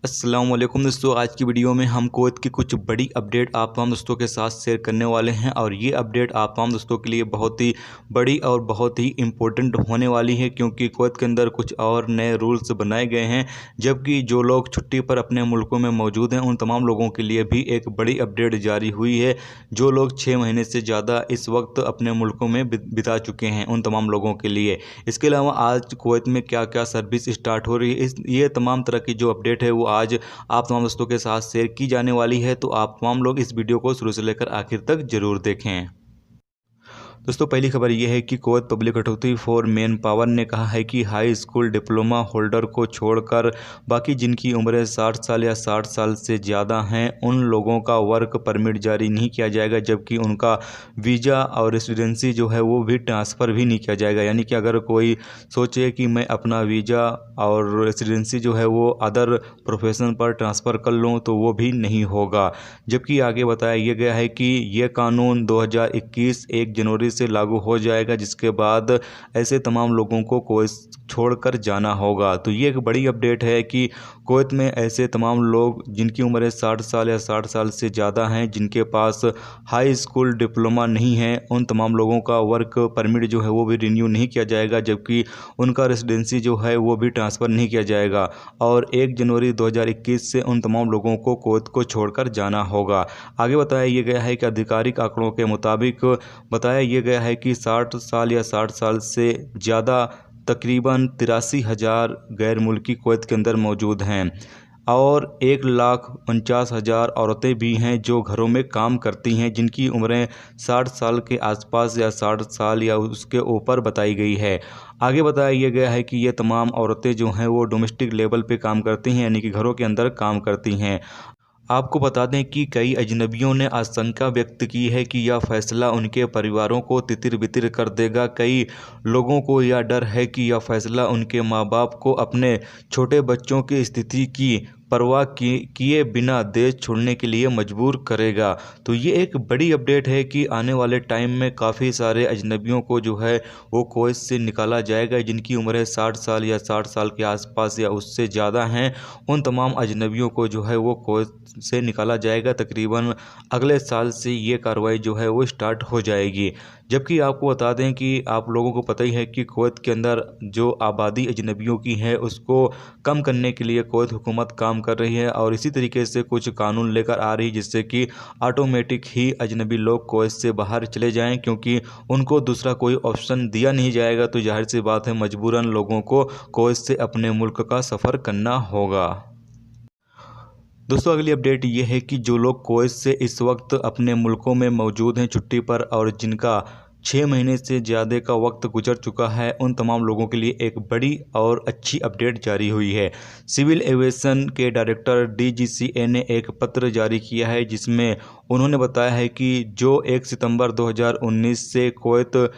अस्सलाम वालेकुम दोस्तों। आज की वीडियो में हम कुवैत की कुछ बड़ी अपडेट आप तमाम दोस्तों के साथ शेयर करने वाले हैं और ये अपडेट आप तमाम दोस्तों के लिए बहुत ही बड़ी और बहुत ही इम्पोर्टेंट होने वाली है, क्योंकि कुवैत के अंदर कुछ और नए रूल्स बनाए गए हैं। जबकि जो लोग छुट्टी पर अपने मुल्कों में मौजूद हैं उन तमाम लोगों के लिए भी एक बड़ी अपडेट जारी हुई है। जो लोग 6 महीने से ज़्यादा इस वक्त अपने मुल्कों में बिता चुके हैं उन तमाम लोगों के लिए। इसके अलावा आज कुवैत में क्या क्या सर्विस स्टार्ट हो रही है, ये तमाम तरह की जो अपडेट है वो आज आप तमाम दोस्तों के साथ शेयर की जाने वाली है। तो आप तमाम लोग इस वीडियो को शुरू से लेकर आखिर तक जरूर देखें। दोस्तों, पहली खबर यह है कि Kuwait public authority for man power ने कहा है कि हाई स्कूल डिप्लोमा होल्डर को छोड़कर बाकी जिनकी उम्रें 60 साल या 60 साल से ज़्यादा हैं उन लोगों का वर्क परमिट जारी नहीं किया जाएगा, जबकि उनका वीज़ा और रेसिडेंसी जो है वो भी ट्रांसफ़र भी नहीं किया जाएगा। यानी कि अगर कोई सोचे कि मैं अपना वीज़ा और रेसिडेंसी जो है वो अदर प्रोफेशन पर ट्रांसफ़र कर लूँ तो वो भी नहीं होगा। जबकि आगे बताया यह गया है कि ये कानून 2021 1 जनवरी से लागू हो जाएगा, जिसके बाद ऐसे तमाम लोगों को कुवैत छोड़कर जाना होगा। तो ये एक बड़ी अपडेट है कि कुवैत में ऐसे तमाम लोग जिनकी उम्रें 60 साल या 60 साल से ज़्यादा हैं, जिनके पास हाई स्कूल डिप्लोमा नहीं है, उन तमाम लोगों का वर्क परमिट जो है वो भी रिन्यू नहीं किया जाएगा, जबकि उनका रेसिडेंसी जो है वो भी ट्रांसफ़र नहीं किया जाएगा। और 1 जनवरी 2021 से उन तमाम लोगों को कुवैत को छोड़कर जाना होगा। आगे बताया यह गया है कि आधिकारिक आंकड़ों के मुताबिक बताया यह गया है कि 60 साल या 60 साल से ज़्यादा तकरीबन 83,000 गैर मुल्की कुवैत के अंदर मौजूद हैं और 1,49,000 औरतें भी हैं जो घरों में काम करती हैं, जिनकी उम्रें 60 साल के आसपास या 60 साल या उसके ऊपर बताई गई है। आगे बताया यह गया है कि ये तमाम औरतें जो हैं वो डोमेस्टिक लेवल पे काम करती हैं, यानी कि घरों के अंदर काम करती हैं। आपको बता दें कि कई अजनबियों ने आशंका व्यक्त की है कि यह फैसला उनके परिवारों को तितिर-बितिर कर देगा। कई लोगों को यह डर है कि यह फैसला उनके माँ-बाप को अपने छोटे बच्चों की स्थिति की परवाह किए बिना देश छोड़ने के लिए मजबूर करेगा। तो ये एक बड़ी अपडेट है कि आने वाले टाइम में काफ़ी सारे अजनबियों को जो है वो कुवैत से निकाला जाएगा, जिनकी उम्रें 60 साल या 60 साल के आसपास या उससे ज़्यादा हैं। उन तमाम अजनबियों को जो है वो कुवैत से निकाला जाएगा। तकरीबन अगले साल से ये कार्रवाई जो है वो स्टार्ट हो जाएगी। जबकि आपको बता दें कि आप लोगों को पता ही है कि कुवैत के अंदर जो आबादी अजनबियों की है उसको कम करने के लिए कुवैत हुकूमत काम कर रही है और इसी तरीके से कुछ कानून लेकर आ रही है, जिससे कि ऑटोमेटिक ही अजनबी लोग कुवैत से बाहर चले जाएं, क्योंकि उनको दूसरा कोई ऑप्शन दिया नहीं जाएगा। तो जाहिर सी बात है मजबूरन लोगों को कुवैत से अपने मुल्क का सफ़र करना होगा। दोस्तों, अगली अपडेट ये है कि जो लोग कुवैत से इस वक्त अपने मुल्कों में मौजूद हैं छुट्टी पर और जिनका 6 महीने से ज़्यादा का वक्त गुजर चुका है, उन तमाम लोगों के लिए एक बड़ी और अच्छी अपडेट जारी हुई है। सिविल एविएशन के डायरेक्टर DGCA ने एक पत्र जारी किया है, जिसमें उन्होंने बताया है कि जो 1 सितंबर 2019 से कुवैत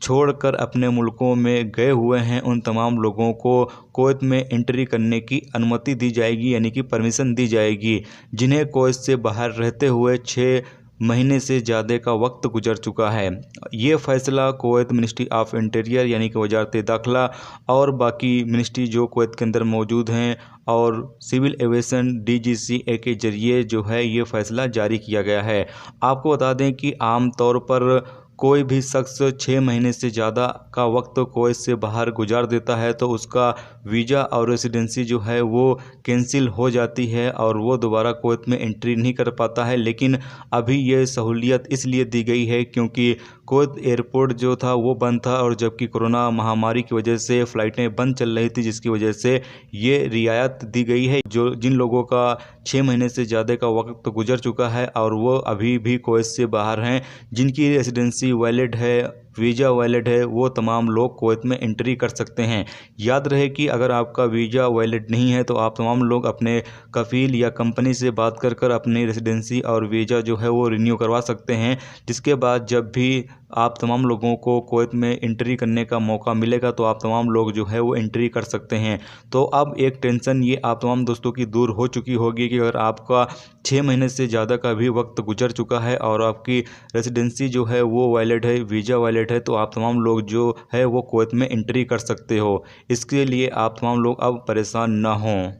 छोड़कर अपने मुल्कों में गए हुए हैं उन तमाम लोगों को कुवैत में एंट्री करने की अनुमति दी जाएगी, यानी कि परमिशन दी जाएगी, जिन्हें कुवैत से बाहर रहते हुए 6 महीने से ज़्यादा का वक्त गुजर चुका है। ये फ़ैसला कुवैत मिनिस्ट्री ऑफ इंटीरियर यानी कि वजारत दाखिला और बाकी मिनिस्ट्री जो कुवैत के अंदर मौजूद हैं और सिविल एविएशन DGCA के ज़रिए जो है ये फ़ैसला जारी किया गया है। आपको बता दें कि आम तौर पर कोई भी शख्स 6 महीने से ज़्यादा का वक्त कुवैत से बाहर गुजार देता है तो उसका वीज़ा और रेसिडेंसी जो है वो कैंसिल हो जाती है और वो दोबारा कुवैत में एंट्री नहीं कर पाता है। लेकिन अभी ये सहूलियत इसलिए दी गई है क्योंकि कुवैत एयरपोर्ट जो था वो बंद था और जबकि कोरोना महामारी की वजह से फ़्लाइटें बंद चल रही थी, जिसकी वजह से ये रियायत दी गई है। जो जिन लोगों का 6 महीने से ज़्यादा का वक्त गुजर चुका है और वो अभी भी कुवैत से बाहर हैं, जिनकी रेसिडेंसी वैलिड है, वीज़ा वैलिड है, वो तमाम लोग कुवैत में एंट्री कर सकते हैं। याद रहे कि अगर आपका वीज़ा वैलिड नहीं है तो आप तमाम लोग अपने कफ़ील या कंपनी से बात कर अपनी रेसिडेंसी और वीज़ा जो है वो रिन्यू करवा सकते हैं, जिसके बाद जब भी आप तमाम लोगों को कुवैत में एंट्री करने का मौका मिलेगा तो आप तमाम लोग जो है वो एंट्री कर सकते हैं। तो अब एक टेंशन ये आप तमाम दोस्तों की दूर हो चुकी होगी कि अगर आपका 6 महीने से ज़्यादा का भी वक्त गुजर चुका है और आपकी रेसिडेंसी जो है वो वैलिड है, वीज़ा वैलिड है, तो आप तमाम लोग जो है वो कुवैत में एंट्री कर सकते हो। इसके लिए आप तमाम लोग अब परेशान ना हों।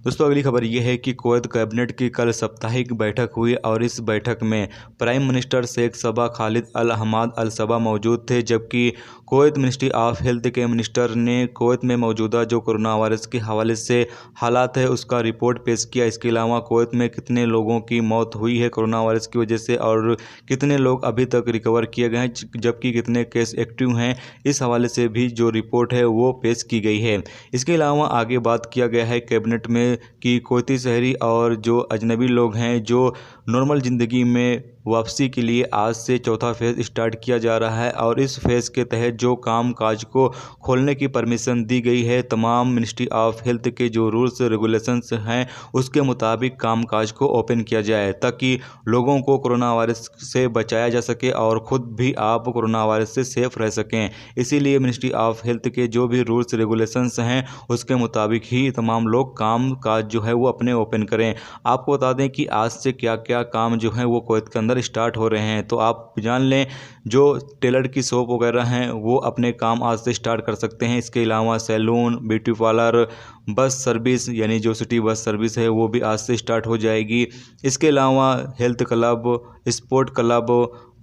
दोस्तों अगली खबर यह है कि कुवैत कैबिनेट की कल साप्ताहिक बैठक हुई और इस बैठक में प्राइम मिनिस्टर शेख सबा खालिद अल हमाद अल सबा मौजूद थे, जबकि कुवैत मिनिस्ट्री ऑफ हेल्थ के मिनिस्टर ने कुवैत में मौजूदा जो कोरोना वायरस के हवाले से हालात है उसका रिपोर्ट पेश किया। इसके अलावा कुवैत में कितने लोगों की मौत हुई है कोरोना वायरस की वजह से और कितने लोग अभी तक रिकवर किए गए हैं, जबकि कितने केस एक्टिव हैं, इस हवाले से भी जो रिपोर्ट है वो पेश की गई है। इसके अलावा आगे बात किया गया है कैबिनेट में कि कुवैती शहरी और जो अजनबी लोग हैं जो नॉर्मल ज़िंदगी में वापसी के लिए आज से चौथा फेज़ स्टार्ट किया जा रहा है और इस फेज़ के तहत जो काम काज को खोलने की परमिशन दी गई है, तमाम मिनिस्ट्री ऑफ हेल्थ के जो रूल्स रेगुलेशंस हैं उसके मुताबिक काम काज को ओपन किया जाए ताकि लोगों को कोरोना वायरस से बचाया जा सके और ख़ुद भी आप कोरोना वायरस से सेफ रह सकें। इसीलिए मिनिस्ट्री ऑफ हेल्थ के जो भी रूल्स रेगुलेशंस हैं उसके मुताबिक ही तमाम लोग काम काज जो है वो अपने ओपन करें। आपको बता दें कि आज से क्या क्या काम जो है वो कुवैत के अंदर स्टार्ट हो रहे हैं, तो आप जान लें जो टेलर की शॉप वगैरह हैं वो अपने काम आज से स्टार्ट कर सकते हैं। इसके अलावा salon, beauty parlour, bus service यानी जो सिटी बस सर्विस है वो भी आज से स्टार्ट हो जाएगी। इसके अलावा हेल्थ क्लब, स्पोर्ट क्लब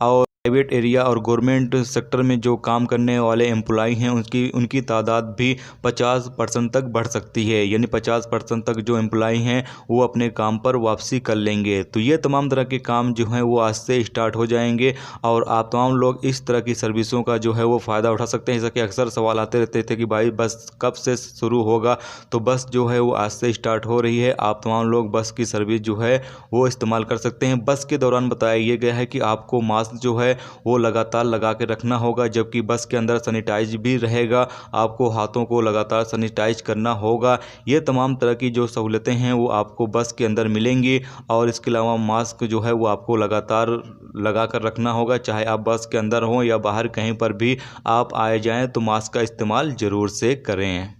और प्राइवेट एरिया और गवर्नमेंट सेक्टर में जो काम करने वाले एम्प्लॉई हैं उनकी तादाद भी 50% तक बढ़ सकती है, यानी 50% तक जो एम्प्लॉई हैं वो अपने काम पर वापसी कर लेंगे। तो ये तमाम तरह के काम जो हैं वो आज से स्टार्ट हो जाएंगे और आप तमाम लोग इस तरह की सर्विसों का जो है वो फ़ायदा उठा सकते हैं। जैसा कि अक्सर सवाल आते रहते थे कि भाई बस कब से शुरू होगा, तो बस जो है वो आज से स्टार्ट हो रही है। आप तमाम लोग बस की सर्विस जो है वो इस्तेमाल कर सकते हैं। बस के दौरान बताया ये गया है कि आपको मास्क जो है वो लगातार लगा के रखना होगा, जबकि बस के अंदर सैनिटाइज भी रहेगा, आपको हाथों को लगातार सैनिटाइज करना होगा। ये तमाम तरह की जो सहूलतें हैं वो आपको बस के अंदर मिलेंगी और इसके अलावा मास्क जो है वो आपको लगातार लगा कर रखना होगा, चाहे आप बस के अंदर हों या बाहर कहीं पर भी आप आए जाएं तो मास्क का इस्तेमाल ज़रूर से करें।